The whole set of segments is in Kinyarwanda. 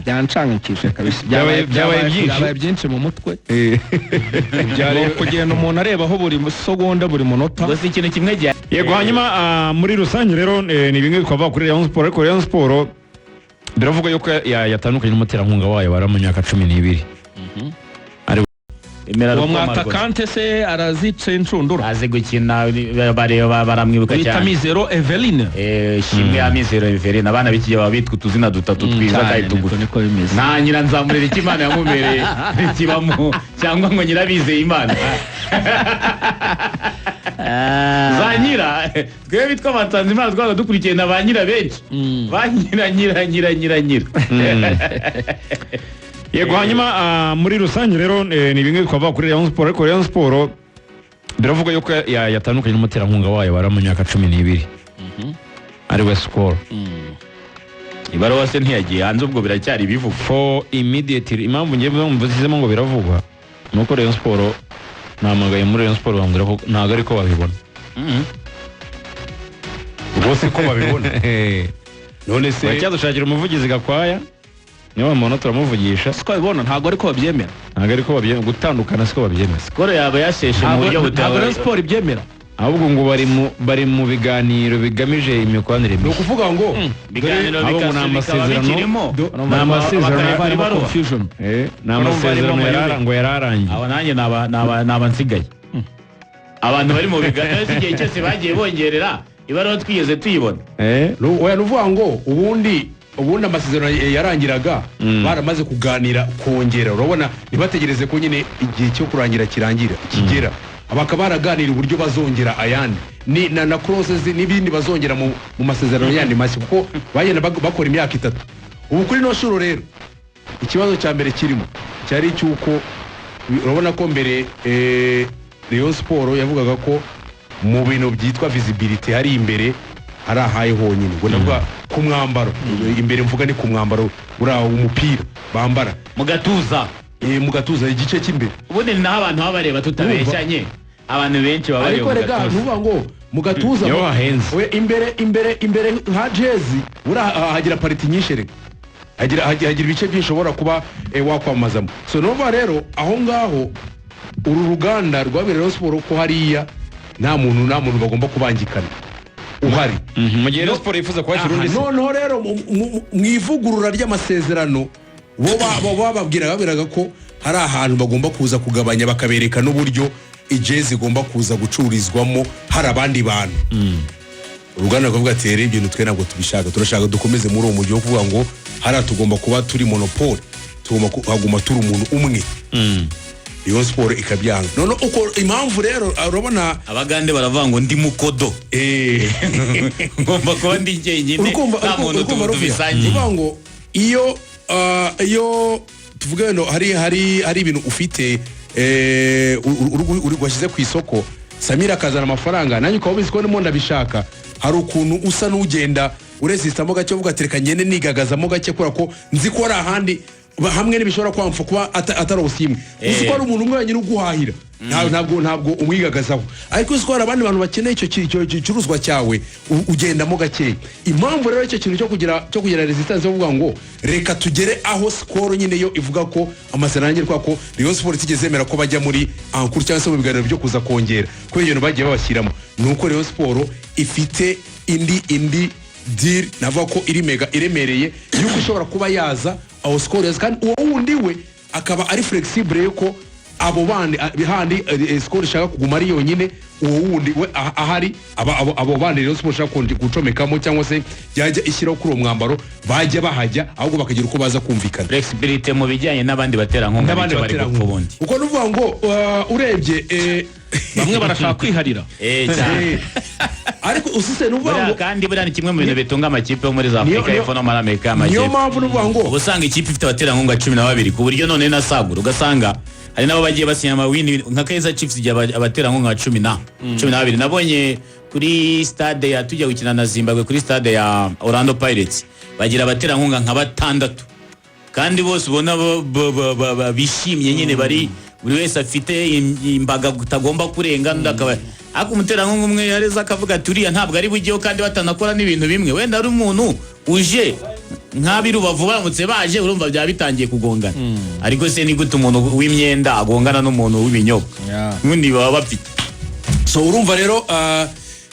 byancangikije kabisa byabaye byinshi mu mutwe byari kugenda umuntu areba aho buri segonda buri munota gusa ikintu kimwe gihe yego hanyuma muri rusange rero ni bimwe twava kuri Rayon Sport ariko Rayon Sport biravuga yuko yatandukanye n'umuterankunga wayo bari mu myaka 12 uwo mwatakante se arazice incundura azi gukina baramwibuka cyane Mizero Eveline shimwe ya Mizero Eveline abana b'ikiye babitwa utuzina dutatu twiza kandi tugufi nta nyira nzamurira iki Imana yamumereye kibamo cyangwa ngo nyirabizeye Imana zanyira twe bitwa batanze Imana twaga dukurikiye na banyira benshi banyira yego hanyuma muri rusange rero ni bimwe twava kuri Rayon Sport ariko Rayon Sport biravuga yuko yatandukanye n'umuterankunga wayo bari mu myaka 12 ari we Skol ibaruwa se ntiyagiye hanze ubwo biracyari bivuga for immediately impamvu ngiye mvuzizemo ngo biravugwa nuko Rayon Sport namagaye muri Rayon Sport bambwira ko ntago ariko babibona bose ko babibona none se cyadushakira umuvugizi Gakwaya niyo muntu turamuvugisha siko bibona ntago ariko babyemera gutandukana siko babyemera Skol yaba yasheshe mu buryo butawe Rayon Sport ibyemera ahubwo ngo bari mu biganiro bigamije imikoranire no kuvuga ngo biganiro bikasubikamo n'amasezerano confusion n'amasezerano yararangiye aba nanjye naba nsigaye abantu bari mu biganiro igihe cyose bagiye bongerera ibaruwa twigeze tuyibona oya nuvuga ngo ubundi amasezerano yarangiraga baramaze kuganira kongera urabona nibategereze ko nyine igihe cyo kurangira kigera abakaba baraganira uburyo bazongera ayandi ni na clauses n'ibindi bazongera mu masezerano yandi mashya kuko bagenda bakora imyaka 3 ubu kuri no shuro rero ikibazo cya mbere kirimo cyari cyuko urabona ko mbere Rayon Sport yavugaga ko mu bintu byitwa visibility hari imbere arahaye honyine ngo navuga ku mwambaro imbere mvuga ni ku mwambaro uraho umupira bambara mu gatuza igice cy'imbere ubundi naho abantu babareba tutabeshyanye abantu benshi baba ariko rega nuvuga ngo mu gatuza imbere ha jezi urahagira pariti nyinshi rega hagira ibice byinshobora kuba wakwamazamo so nuvuga rero aho ngaho uru ruganda rwabera Rayon Sport ko hariya nta muntu bagomba kubangikana uhari mu gihe Rayon Sport yifuza kwakira undi noneho rero mu ivugurura ry'amasezerano bo bababwiraga ko hari ahantu bagomba kuza kugabanya bakabereka n'uburyo ijezi igomba kuza gucururizwamo hari abandi bantu uruganda rwavuga ati rero ibintu twe ntabwo tubishaka turashaka dukomeze muri uwo mujyi wo kuvuga ngo hari tugomba kuba turi monopole tugomba turi umuntu umwe Rayon Sport ikabyanga none uko impamvu rero urabona abagande baravuga ngo ndi mukodo ngomba kuba ndi njyenyine nta muntu tubisangiye uvuga ngo iyo tuvuga no hari ibintu ufite uri gwashyize ku isoko Samira akazana amafaranga nanyu ukaba ubizi ko ndimo ndabishaka hari ukuntu usa n'ugenda uresistamo gake uvuga ati reka ngende nigagazamo gake kubera ko nzi ko ari ahandi hamwe n'ibishobora kwamfa kuba atari usimwe uzi ko ari umuntu umwe wenyine uguhahira ntabwo umwigagazaho ariko uzi ko hari abandi bantu bakeneye icyo gicuruzwa cyawe ugendamo gake impamvu rero icyo kintu cyo kugira resistance yo kuvuga ngo reka tugere aho Skol nyine yo ivuga ko amasezerano kwa ko Rayon Sport itigeze yemera ko bajya muri ankuru cyangwa se mu biganiro byo kuza kongera ko ibintu bagiye babashyiramo nuko Rayon Sport ifite indi deal navuga ko iri mega iremereye yuko ishobora kuba yaza aho Skol yaza kandi uwo wundi we akaba ari flexible yuko abo bandi bihandi Skol ishaka kuguma ari yonyine uwo wundi we ahari abo bandi Rayon Sport ishaka gucomekamo cyangwa se yajya ishyiraho kuri uwo mwambaro bajya bahajya ahubwo bakagira uko baza kumvikana flexibility mu bijyanye n'abandi baterankunga bari gupfa ubundi uko nuvuga ngo urebye bamwe barashaka kwiharira cyane ariko usise nuvuga ngo kandi buriya ni kimwe mu bintu bitunga amakipe yo muri za Afrika y'Epfo no muri Amerika y'Amajyepfo niyo mpamvu nuvuga ngo ubusanga ikipe ifite abaterankunga 12 ku buryo none nasagura ugasanga hari nabo bagiye basinya amawini nka Kaizer Chiefs igiye abaterankunga 12 nabonye kuri stade ya tujya gukina na Zimbabwe kuri stade ya Orlando Pirates bagira abaterankunga nka 6 kandi bose ubona bishimye nyine bari buri wese afite imbaga utagomba kurenga ndakaba ako umuterankunga umwe yareza akavuga ati uriya ntabwo ari bujyeho kandi batanakora n'ibintu bimwe wenda ari umuntu uje nk'abi Rubavu baramutse baje urumva byaba bitangiye kugongana ariko se ni gute umuntu w'imyenda agongana n'umuntu w'ibinyobwa n'undi baba bafite so urumva rero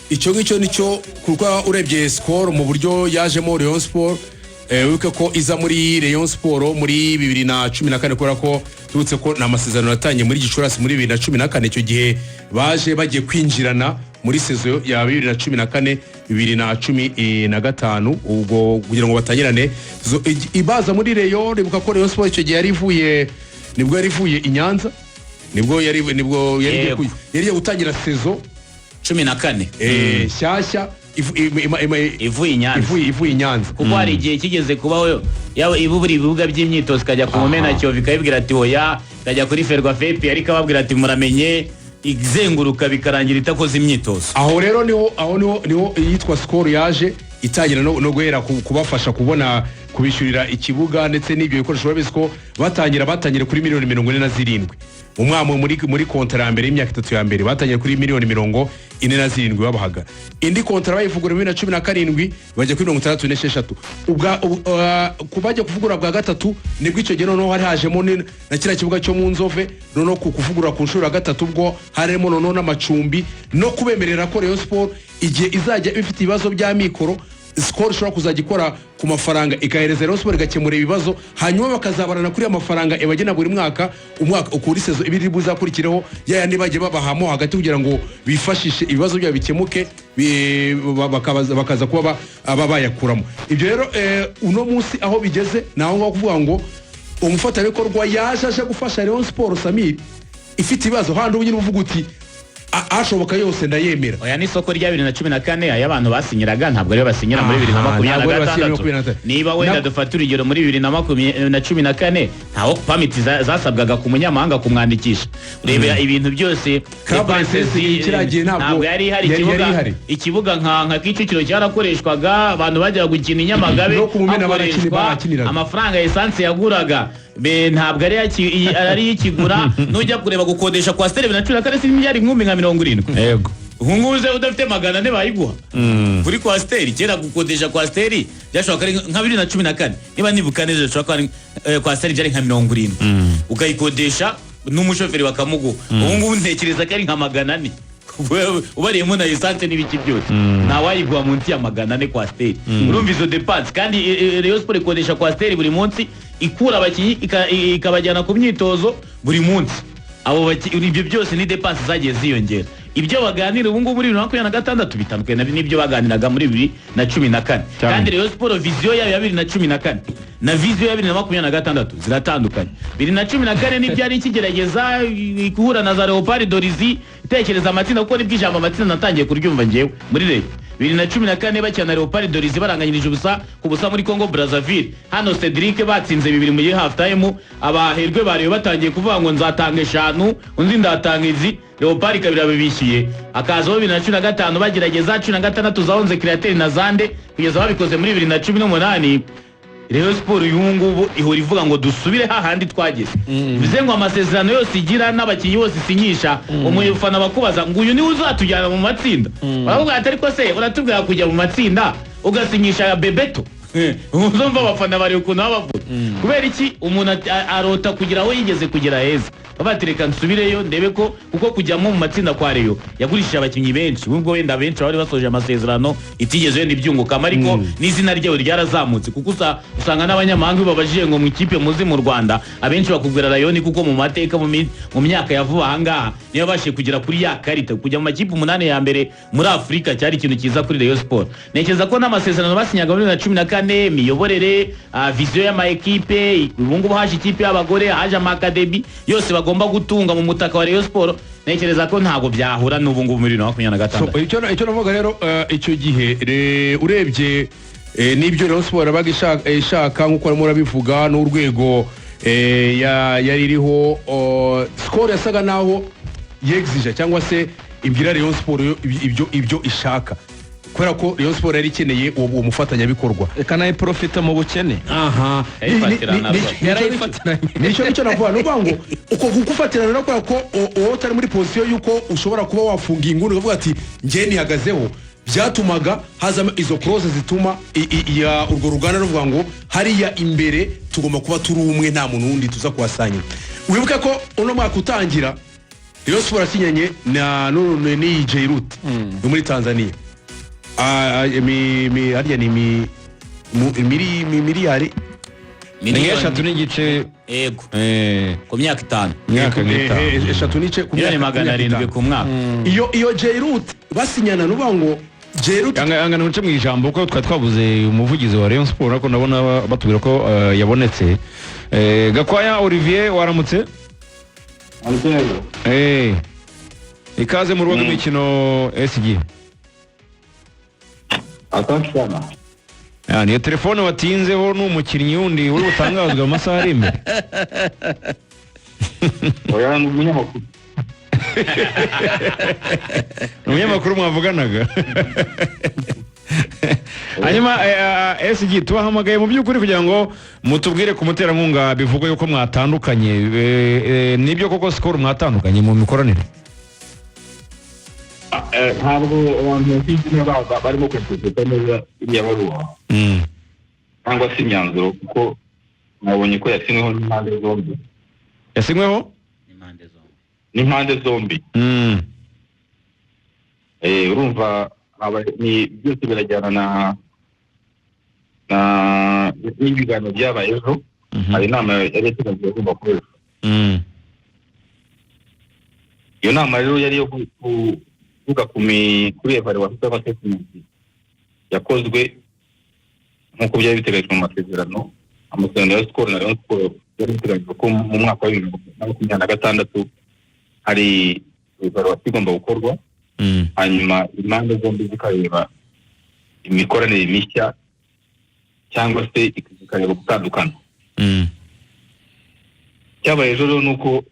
icyo ngicyo nicyo kuko urebye Skol mu buryo yajemo Rayon Sport wibuke ko iza muri Rayon Sport muri 2014 kubera ko tubutse ko n'amasezerano yatangiye muri Gicurasi muri 2014 icyo gihe baje bagiye kwinjirana muri sezo ya 2014 2015 ubwo kugira ngo batangirane ibaza muri Rayon ribuka ko Rayon Sport icyo gihe nibwo yari ivuye i Nyanza nibwo yari gutangira sezo 14 shyashya ivuye i Nyanza kuko hari igihe kigeze kubaho yawe ibuburi ibibuga by'imyitozo kajya ku Mumena Kiyovu ikabibwira ati oya kajya kuri Ferwafa ariko ababwira ati muramenye izenguruka bikarangira itakoze imyitozo aho rero niho yitwa Skol yaje itangira no guhera kubafasha kubona kubishyurira ikibuga ndetse n'ibyo bikoresho babizi ko batangira kuri miliyoni 47 umwamo muri kontra ya mbere y'imyaka 3 ya mbere batangiye kuri miliyoni 47 babahaga indi kontra bayivugura 2017 bajya kuri 66 kubajya kuvugura bwa gatatu nibwo icyo gihe noneho hari hajemo na kira kibuga cyo mu Nzove noneho kuvugura ku nshuro ya gatatu ubwo harimo noneho n'amacumbi no kubemerera ko Rayon Sport igihe izajya ifite ibibazo bya mikoro Skol ishobora kuzajya ikora ku mafaranga ikahereza Rayon Sport igakemura ibibazo hanyuma bakazabarana kuri amafaranga ebagena buri mwaka ukuri sezo ibiri buzakurikireho yayandi bagiye babahamo hagati kugira ngo bifashishe ibibazo byabo bikemuke bakaza kuba bayakuramo ibyo rero uno munsi aho bigeze naho ngo kuvuga ngo umufatanyabikorwa yaje gufasha Rayon Sport Samir ifite ibibazo handi ubunyine uvuga uti ashoboka yose ndayemera oya ni soko rya 2014 ay'abantu basinyiraga ntabwo rero basinyira muri 2026 niba wenda dufata urugero muri 2014 ntaho permit zasabwaga ku munyamahanga kumwandikisha urebera ibintu byose ntabwo yari hari ikibuga nka Kicukiro cyarakoreshwaga abantu bajya gukina Inyamagabe amafaranga ya essence yaguraga ntabwo ari ikigura nujya kureba gukodesha kwa Stade 2014 miliyari 1070 yego hunguze udafite 400 bayiguha kuri kwa Stade kera gukodesha kwa Stade byashoboka nka 2014 niba nibuka neza cyashobora kwa Stade byari nka 70 ukayikodesha n'umushoferi bakamuguha ubu ntekereza ko ari nka 400 ubariyemo na essence n'ibiki byose nta wayiguha munsi ya 400 kwa Stade urumva izo dépenses kandi Rayon Sport ikodesha kwa Stade buri munsi ikura abakinyi ikabajyana ku myitozo buri munsi abo ibyo byose ni dépenses zagiye ziyongera ibyo baganira ubu ngubu muri 2026 bitandukanye n'ibyo baganiraga muri 2014 kandi Rayon Sport vision yayo ya 2014 na vision ya 2026 ziratandukanye 2014 nibyo ari ikigerageza guhura na za Leopard Dorizi itekereza amatsinda kuko nibwo ijambo amatsinda natangiye kuryumva ngewe muri leta 2014 bakina Leopard Dorizi baranganyirije ubusa muri Congo Brazzaville hano Cedric batsinze 2 muri half time abaherwe bariyo batangiye kuvuga ngo nzatanga 5 undi ndatanga izi Leopard kabira babishiye akazo 2015 bagerageza 16 zaonze createur na Zande kugeza babikoze muri 2018 Rayon Sport yungubu ihora ivuga ngo dusubire hahandi twageze bize ngo amasezerano yose igira n'abakinyi bose sinyisha umufana bakubaza ngo uyu ni uzatujyana mu matsinda baravuga atari ko se uratubwira kujya mu matsinda ugasinyisha ya Bebeto uzumva abafana bari ukuntu bavuga kubera iki umuntu arota kugira aho yigeze kugera heza babatereka nsubireyo ndebe ko kuko kujyamo mu matsinda kwa Rayon yagurishije abakinyi benshi ubwo wenda benshi bari basoje amasezerano itigeze wenda ibyunguka ariko n'izina ryawe ryarazamutse kuko usanga n'abanyamahanga babajije ngo mu ikipe muzi mu Rwanda abenshi bakubwira Rayon kuko mu mateka mu myaka yavuba ahangaha niyo bashiye kugira kuri ya karita kujya mu makipe 8 ya mbere muri Afrika cyari ikintu kiza kuri Rayon Sport nekeza ko n'amasezerano basinyaga muri 2014 miyoborere vision y'ama equipe ubungu haje ikipe y'abagore haje amakademi yose bagomba gutunga mu mutaka wa Rayon Sport nekereza ko ntago byahura n'ubungu muri 2026 icyo navuga rero icyo gihe urebye n'ibyo Rayon Sport bagishaka nkuko murabivuga n'urwego yari iriho Skol yasaga naho yexige cyangwa se ibwira Rayon Sport ibyo ishaka kubera ko Rayon Sport yari ikeneye uwo mufatanyabikorwa kanaye profita mu bukene nicyo navuga no ngo uko gufatirana no ko utari muri position yuko ushobora kuba wafunga inguni uvuga ati ngiye nihagazeho byatumaga hazamo izo clause zituma urwo ruganda ruvuga ngo hariya imbere tugomba kuba turi umwe nta muntu wundi tuza kuhasanya. Wibuke ko uno mwaka utangira Rayon Sport asinyanye na ni Jairut yo muri Tanzania. Hariya ni miliyari eshatu n'igice yego ku myaka 5 eshatu n'igice ku myaka 700 ku mwaka. Iyo Jairut basinyana nuvuga ngo Jairut angana uce mu ijambo ko twabuze umuvugizi wa Rayon Sport ariko ndabona batubwira ko yabonetse. Gakwaya Olivier waramutse? Ikaze mu rugo rw'imikino SG. Asante sana. Niyo telefone watinzeho n'umukinnyi wundi uri butangazwe mu masaha ari imbere. Oya ni umunyamakuru. Umunyamakuru mwavuganaga. Hanyuma SG tubahamagaye mu by'ukuri kugira ngo mutubwire ku muterankunga bivugwa yuko mwatandukanye. Nibyo koko Skol mwatandukanye mu mikoranire? Ntabwo abantu bafite barimo kwiteza neza iriya baruwa cyangwa se imyanzuro kuko nabonye ko yasinyweho n'impande zombi. Yasinyweho n'impande zombi. Urumva ni byose birajyana na n'ibiganiro byabaye ejo. Hari inama yari yateganyijwe igomba kuba. Iyo nama rero yari yo kuvuga kuri evaluation y'amasezerano yakozwe nk'uko byari biteganyijwe mu masezerano. Amasezerano ya Skol na Rayon Sport yari biteganyijwe ko mu mwaka wa 2026 hari evaluation igomba gukorwa. Hanyuma impande zombi zikareba imikoranire mishya cyangwa se zikareba gutandukana. Cyabaye ejo rero nuko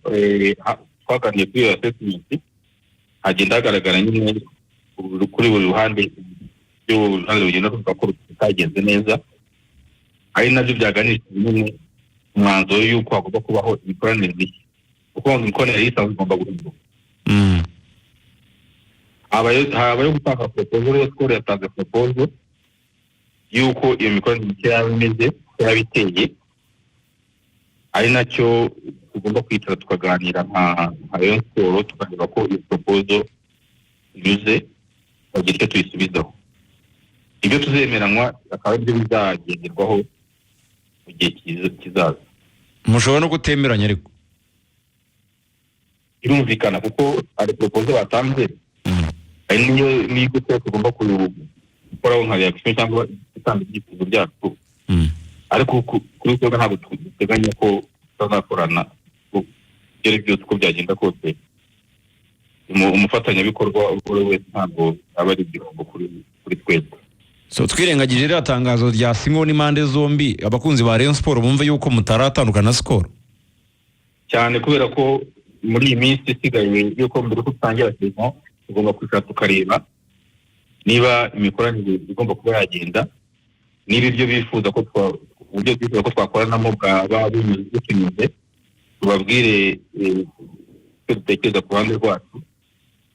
twaganiriye kuri iyo assessment hagenda hagaragara nyine kuri buri ruhande by'uruhande rugenda ruvuga ko rutagenze neza, ari nabyo byaganishije nyine umwanzuro y'uko hagomba kubaho imikoranire mishya kuko imikoranire isanzwe igomba guhinduka. habayo gutanga proposal yo Skol yatanze proposal y'uko iyo mikoranire mishya yaba imeze yaba iteye, ari nacyo tugomba kwicara tukaganira nka Rayon Sport tukareba ko iyo proposal inyuze bagira icyo tuyisubizaho. Ibyo tuzemeranywa akaba aribyo bizagenderwaho mu gihe kizaza. Mushobora no gutemeranya ariko irumvikana kuko ari proposal batanze. Ari niyo tugomba gukora nka reaction cyangwa gutanga ibyifuzo byacu. Ariko kuri twebwe ntabwo duteganya ko tuzakorana byari byose uko byagenda kose. Umufatanyabikorwa uri wese ntabwo aba ari igihombo kuri twebwe. So twirengagije rero atangazo rya Singo n'impande zombi, abakunzi ba Rayon Sport bumve yuko mutaratandukana na Skol cyane, kubera ko muri iyi minsi isigaye yuko mbere ko tutangira saison tugomba kwicara tukareba niba imikoranire igomba kuba yagenda, niba ibyo bifuza ko uburyo twifuza ko twakoranamo bwaba binyuze, tubabwire icyo dutekereza ku ruhande rwacu.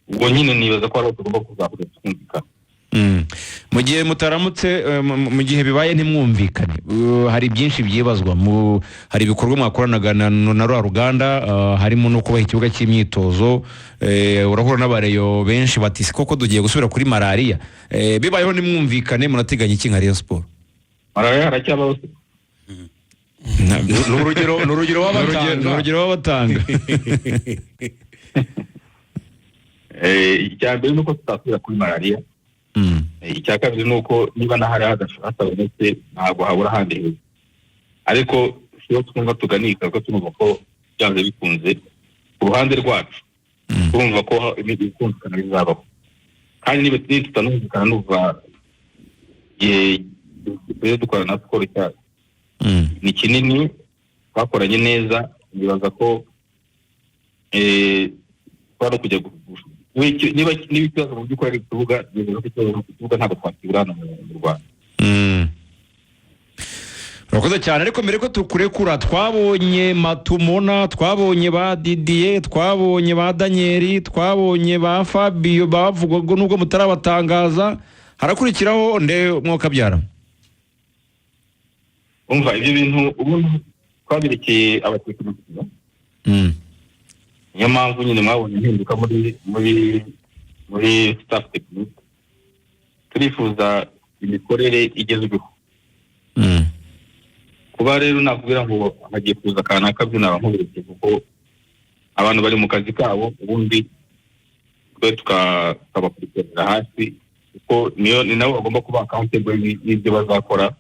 Ubwo nyine nibaza ko ari tugomba kuzakorera twumvikana. Mu gihe mutaramutse mu gihe bibaye ntimwumvikane, hari byinshi byibazwa. Hari ibikorwa mwakoranaga na ruganda, harimo no kubaha ikibuga cy'imyitozo. Urahura n'abareyo benshi bati koko tugiye gusubira kuri malaria. Bibayeho nimwumvikane munateganya iki nka Rayon Sport? Malaria haracyabaho. N'urugero w'abatanga. Icyambere nuko tutasubira kuri malaria. Icya kabiri nuko niba nahari hatabonetse ntabwo habura ahandi heza. Ariko iyo twumva tuganika ko tunumva ko byanze bikunze ku ruhande rwacu turumva ko ibikumvikana bizabaho, kandi niba tutanumvikana n'uva rero dukorana na Skol cyane ni kinini twakoranye neza. Nibaza ko twari kujya niba ikibazo mu by'ukuri ari kuvuga ntabwo twakibura hano mu Rwanda. urakoze cyane ariko mbere ko tukurekura twabonye Matumona, twabonye ba Didier, twabonye ba Daniel, twabonye ba Fabio bavugwa nubwo mutarabatangaza, harakurikiraho nde mwuka byara. umva ibyo bintu ubundi twabirekeye abatekinisiye. Niyo mpamvu nyine mwabonye impinduka muri staff technique. Turifuza imikorere igezweho. Kuba rero nakubwira ngo hagiye kuza kanaka byina nk'ubureke kuko abantu bari mu kazi kabo ubundi twe tukabakurikirana hasi kuko ni nabo bagomba kuba accountable y'ibyo bazakora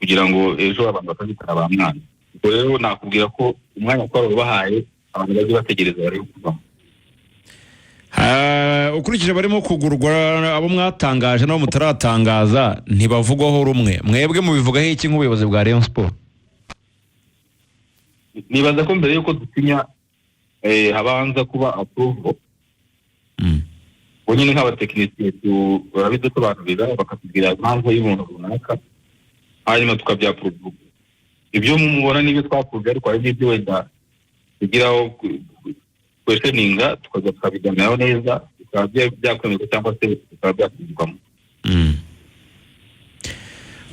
kugira ngo ejo abantu bakazikora ba mwana. Ubwo rero nakubwira ko umwanya twari bahaye abantu baje bategereza bari kuva. Ukurikije barimo kugurwa abo mwatangaje nabo mutaratangaza ntibavugwaho rumwe, mwebwe mubivugaho iki nk'ubuyobozi bwa Rayon Sport? Nibaza ko mbere yuko dusinya habanza kuba approval. Nyine nk'abatekinisiye barabidusobanurira bakatubwira impamvu y'umuntu runaka hanyuma tukabyaprove. Ibyo mubona n'ibyo twakuze ariko hari n'ibyo wenda tugiraho questioninga tukaza tukabijyanaho neza bikaba byakwemezwa cyangwa se bikaba byasubirwamo.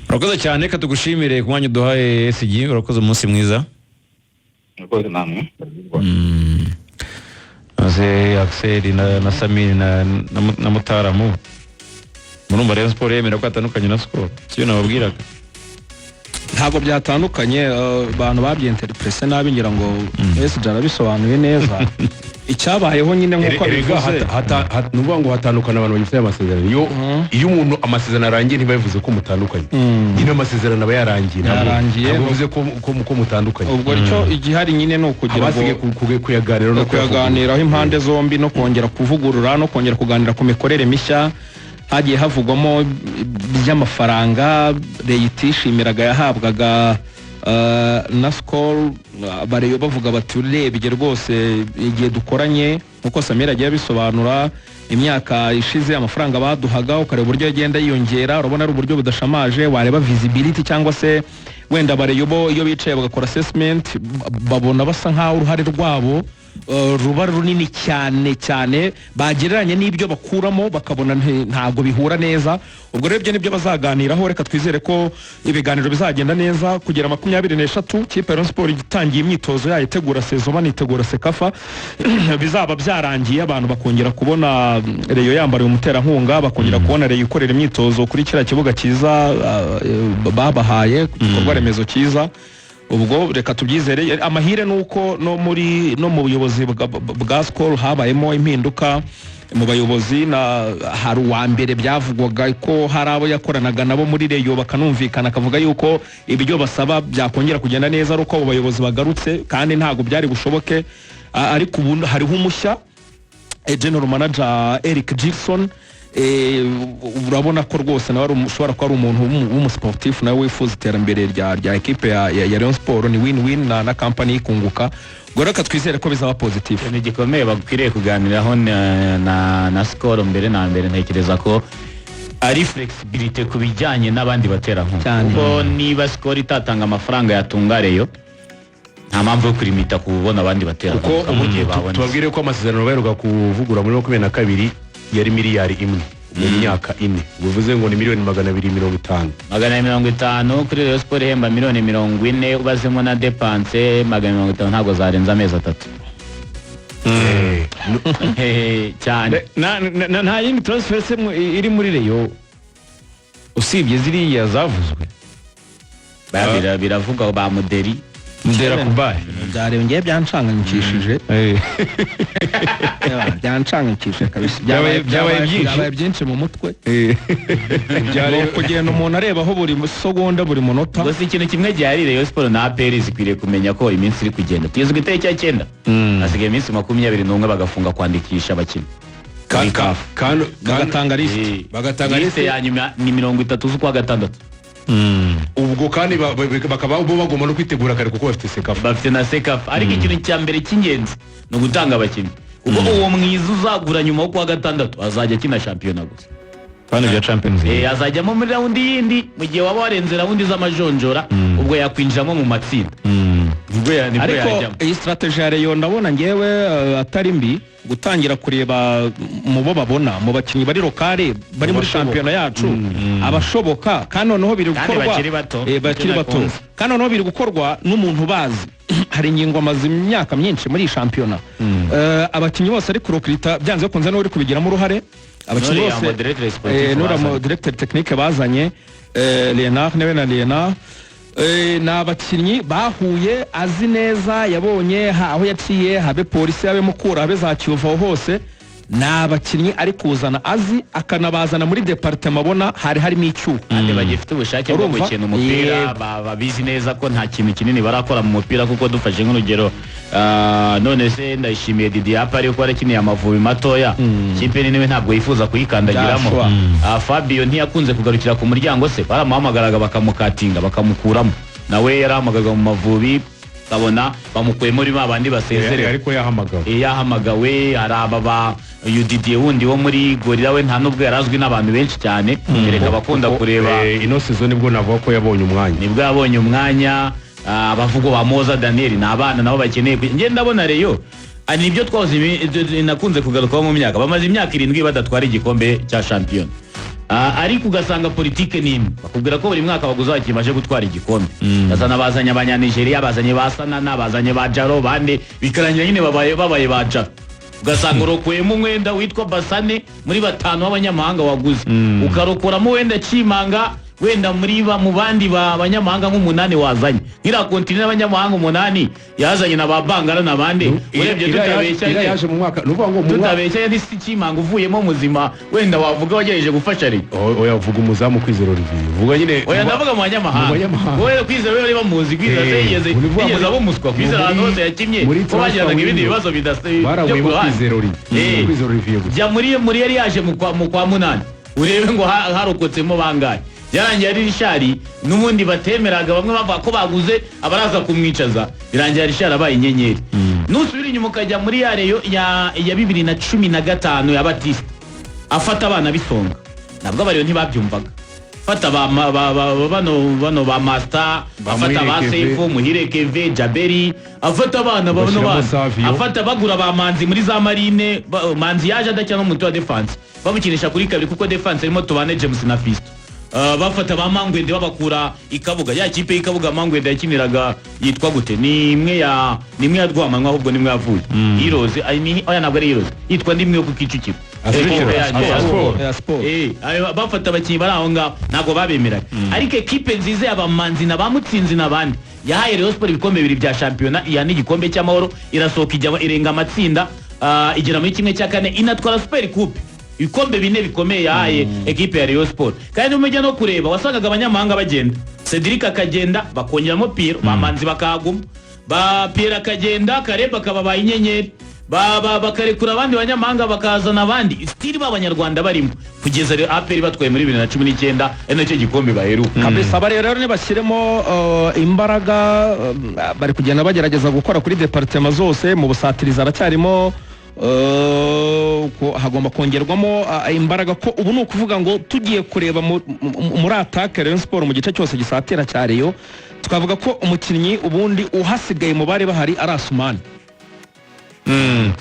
Urakoze cyane, reka tugushimire ku mwanya uduhaye SG, urakoze umunsi mwiza. Urakoze namwe. Aze Axel na Samir na Mutaramu. Murumva Rayon Sport yemera ko atandukanye na Skol. Cyo nababwiraga. Ntabwo byatandukanye, abantu babyinterprese nabi ngira ngo SG arabisobanuye neza. Icyabayeho nyine nkuko abivuze nuvuga ngo hatandukana abantu banyuze amasezerano. Iyo umuntu amasezerano arangiye ntibavuze ko mutandukanye. Nyine amasezerano aba yarangiye. Ntabwo bivuze ko mutandukanye. Ubwo icyo igihari nyine no kugira ngo kuyaganiraho impande zombi no kongera kuvugurura no kongera kuganira ku mikorere mishya. Hagiye havugwamo by'amafaranga leyitishimiraga yahabwaga na Skol, bareyo bavuga bati urebye rwose igihe dukoranye nkuko Samira agiye bisobanura imyaka ishize amafaranga baduhaga ukareba uburyo yagenda yiyongera, urabona ari uburyo budashamaje, wareba visibility cyangwa se wenda bareyo bo iyo bicaye bagakora assessment babona basa nkaho uruhare rwabo ruba runini cyane bagereranye n'ibyo bakuramo bakabona ntago bihura neza. Ubwo rero nibyo bazaganiraho, reka twizere ko ibiganiro bizagenda neza kugera 23 kipe Rayon Sport itangiye imyitozo yayo itegura saison banitegura Sekafa bizaba byarangiye, abantu bakongera kubona Rayon yambariye umuterankunga, bakongera kubona Rayon ikorera imyitozo kuri kira kibuga cyiza babahaye igikorwa remezo cyiza. Ubwo reka tubyizere, amahire nuko no mu buyobozi bwa Skol habayemo impinduka mu bayobozi, na hari uwa mbere byavugwaga ko hari abo yakoranaga nabo muri Rayon bakanumvikana akavuga yuko ibyo basaba byakongera kugenda neza ari uko abo bayobozi bagarutse, kandi ntago byari bushoboke. Ariko ubu hariho umushya General Manager Eric Gibson, urabona ko rwose nawe ushobora kuba ari umuntu w'umusportif nawe wifuza iterambere rya equipe ya Rayon Sport, ni win-win na company ikunguka. Ubwo reka twizere ko bizaba positive. Ni gikomeye bakwiriye kuganiraho na Skol mbere na mbere, ntekereza ko ari flexibility ku bijyanye n'abandi baterankunga, kuko niba Skol itatanga amafaranga yatunga Rayon nta mpamvu yo kurimita kubona abandi baterankunga mu gihe babona. Tubabwire ko amasezerano baheruka kuvugura muri 22 yari miliyari imwe mu myaka 4, bivuze ngo ni miliyoni 250. 250 kuri Rayon Sport ihemba miliyoni 40, ubazemo na dépense 250 ntago zarenza amezi 3. Cyane nta yindi transfer iri muri Rayon usibye ziriya zavuzwe. Biravuga ba Mudera Kubaye byareba ngiye byancanganyikishije byancanganyikishije kabisa, byabaye byinshi mu mutwe. Byareba kugenda umuntu arebaho buri segonda buri munota. Gusa ikintu kimwe gihari, Rayon Sport na APR zikwiriye kumenya ko iminsi iri kugenda, tugeze itariki ya 9 hasigaye iminsi 21 bagafunga kwandikisha abakinnyi kandi bagatanga liste ya nyuma ni 30 z'ukwa gatandatu. Ubwo kandi bakaba bagomba no kwitegura kare kuko bafite Sekafa, bafite na Sekafa. Ariko ikintu cya mbere cy'ingenzi no gutanga abakinnyi, kuko uwo mwiza uzagura nyuma yo kwa gatandatu azajya kina shampiyona gusa. Bano bya Champions League. azajyamo muri raundi yindi mu gihe waba warenze raundi z'amajonjora ubwo yakwinjiramo mu matsinda nibwo ariko yajyamo. iyi strategy ya Rayon ndabona ngewe atari mbi gutangira kureba mu bo babona mu bakinnyi bari lokale bari muri shampiyona yacu abashoboka kandi noneho biri Kandi gukorwa bakiri bato. bakiri bato kandi noneho biri gukorwa n'umuntu bazi hari ingingo amaze imyaka myinshi muri iyi shampiyona abakinnyi bose ari kurokirita byanze bikunze n'uri kubigiramo uruhare abakinnyi Nuriya bose mo directeur sportif nuriya mo bazanye. directeur technique bazanye Leonard newe na Leonard ni abakinnyi bahuye azi neza yabonye aho yaciye habe polisi habe mukura habe za Kiyovu aho hose ni abakinnyi ari kuzana azi akanabazana muri departement abona hari harimo icyuho kandi bagifite ubushake bwo Urumva? gukina umupira Yego. babizi neza ko nta kintu kinini barakora mu mupira kuko dufashe nk'urugero none se ndayishimiye Didier Apari ko yarakiniye Amavubi matoya kipe nini ntabwo yifuza kuyikandagiramo Byashwa. Fabio ntiyakunze kugarukira ku muryango se baramuhamagaraga bakamukatinga bakamukuramo nawe yarahamagaga mu Mavubi kabona bamukuye muri babandi basezerewe ariko yahamagawe yahamagawe hari aba Didier wundi wo muri Gorilla we nta nubwo yarazwi n'abantu benshi cyane kereka bakunda kureba ino season nibwo navuga ko yabonye umwanya nibwo yabonye umwanya abavugo ba Moza Daniel ni abana nabo bakeneye nge ndabona Reyo ari nibyo twahoze nakunze kugarukaho mu myaka bamaze imyaka 7 badatwara igikombe cya champion ariko ugasanga politike ni imwe bakubwira ko buri mwaka baguze abakinnyi baje gutwara igikombe bazana bazanye abanyanigeria bazanye ba Sanana bazanye ba Jaro bande bikarangira nyine babaye ba Jaro ugasanga urokuyemo umwenda witwa Basane muri batanu b'abanyamahanga waguze ukarokoramo wenda Chimanga wenda muri mu bandi b'abanyamahanga nk'umunani wazanye nkira kontinent y'abanyamahanga umunani yazanye na babangara nabandi urebye tutabeshya yaje mu mwaka nuvuga ngo mu mwaka tutabeshya ni Chimanga uvuyemo muzima wenda wavuga wagejeje gufasha Reyo oya vuga umuzamu Kwizera Olivier vuga nyine oya ndavuga mu banyamahanga wowe Kwizera we bari bamuzi Kwizera yigeze abo muswa Kwizera ahantu hose yakimye ko bagiraga ibindi bibazo bidaseye barawemo Kwizera Olivier Kwizera Olivier gusa jya muri yari yaje mu kwa munani urebe ngo harokotsemo bangaye byarangiye ari Rishari n'ubundi batemeraga bamwe bavuga ko baguze abaraza kumwicaza birangiye Rishari abaye inyenyeri nusubira inyuma ukajya muri ya Reyo ya 2015 ya Batista afata abana bisonga nabwo abariyo ntibabyumvaga fata bano ba Master afata ba Seifu Muhire Keve Jaberi afata abana afata bagura ba Manzi muri za Marine Manzi yaje adakina n'umuti wa defense bamukinisha kuri kabiri kuko defense irimo Tubane James na Fisto bafata ba Mangwende babakura ikabuga ya kipe y'ikabuga Mangwende yakiniraga yitwa gute ni imwe ya Rwamanwa ahubwo nimwe yavuye Iroze oya ntabwo ari Iroze yitwa ndimwe yo ku Kicukiro bafata abakinnyi bari aho ngaho ntabwo babemeraga ariko ekipe nziza y'abamanzi na bamutsinzi n'abandi yahaye Rayon Sport ibikombe 2 bya shampiyona iya n'igikombe cy'amahoro irasohoka ijya irenga amatsinda igera muri kimwe cya kane inatwara Super Coupe ibikombe 4 bikomeye yahaye ekipe ya Rayon Sport kandi umujya no kureba wasangaga abanyamahanga bagenda Cedric akagenda bakongeramo Pierre bamanzi bakaguma ba Pierre akagenda Kareba kababaye inyenyeri bakarekura abandi banyamahanga bakazana abandi stili b'abanyarwanda barimo kugeza APR batwaye muri 2019 ari nacyo gikombe baheruka kabisa bari rero nibashyiremo imbaraga bari kugenda bagerageza gukora kuri departement zose mu busatiriza aracyarimo hagomba kongerwamo imbaraga ko ubu ni ukuvuga ngo tugiye kureba muri atake Rayon Sport mu gice cyose gisatira cya Rayon tukavuga ko umukinnyi ubundi uhasigaye mu bari bahari ari Asumani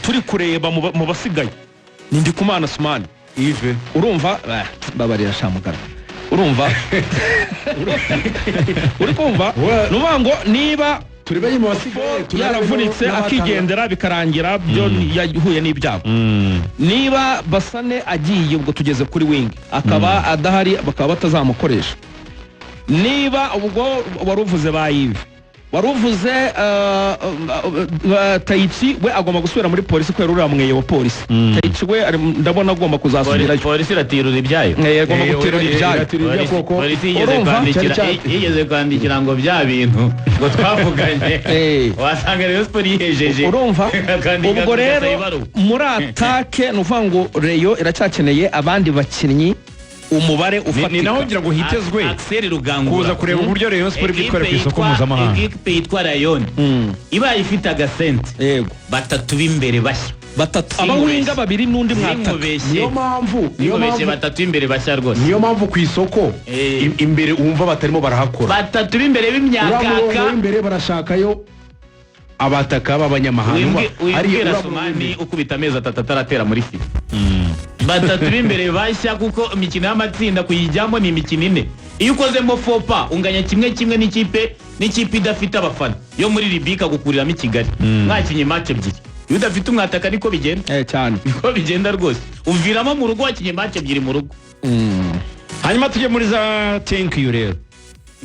turi kureba mu basigaye ni Ndikumana Asumani Yves urumva babarira shamugara urumva uri kumva nuvuga ngo niba turebe mu basigaye yaravunitse akigendera bikarangira byo yahuye n'ibyago niba Basane agiye ubwo tugeze kuri wing akaba adahari bakaba batazamukoresha niba ubwo waruvuze ba Yves waruvuze Taichi we agomba gusubira muri polisi ko yarura mweyo wa polisi Taichi we ndabona agomba kuzasubira polisi iratirura ibyayo agomba gutirura ibyayo polisi yigeze kwandikira ngo bya bintu ngo twavuganye wasanga Rayon Sport yihejeje urumva ubwo rero muri atake nuvuga ngo Rayon iracyakeneye abandi bakinnyi umubare ufatika ni naho ngira ngo hitezwe Axel Rugangura kuza kureba uburyo Rayon Sport byitwara ku isoko mpuzamahanga equipe yitwa Rayon iba ifite agasente yego batatu b'imbere bashya batatu Sinkubeshye. abawinga babiri n'undi mwataka Sinkubeshye. niyo mpamvu Sinkubeshye batatu imbere bashya rwose. niyo mpamvu ku isoko imbere wumva batarimo barahakora Batatu b'imbere uriya murongo b'imyakaka. w'imbere barashakayo abataka b'abanyamahanga Wibwira Sumani ukubita amezi atatu ataratera muri FIFA. Batatu b'imbere bashya kuko imikino y'amatsinda kuyijyamo ni imikino ine. Iyo ukozemo fopa unganya kimwe n'ikipe idafite abafana yo muri Libika gukuriramo i Kigali. Mwakinye match ebyiri. Iyo udafite umwataka niko bigenda. cyane Niko bigenda rwose. Uviramo mu rugo wakinye match ebyiri mu rugo. hanyuma tujye muri za thank you rero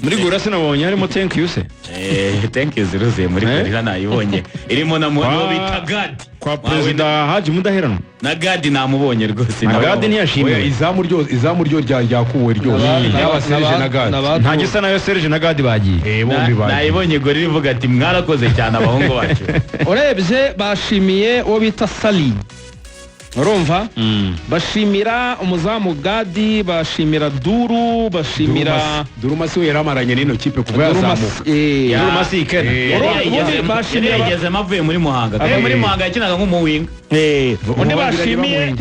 muri gura sinabonye harimo thank you se Thank you ziruzuye muri Gorilla nayibonye. Irimo na muno bita Gad. kwa perezida Haji Mudaheranwa Na Gad namubonye rwose. na Gadi Oya, ntiyashimiwe izamu ryo ryakuwe ryose yaba Serge na Gad nta gisa nayo Serge na Gadi bagiye bombi bagiye Nayibonye Gorilla ivuga ati mwarakoze cyane abahungu bacu. urebye bashimiye uwo bita Sali urumva bashimira umuzamu Gadi bashimira Duru bashimira Durumasi we yaramaranye n'ino kipe kuva yazamuka Durumasi ikena bashimira yarigeze avuye muri Muhanga. Muri Muhanga yakinaga nk'umuwinga. undi bashimiye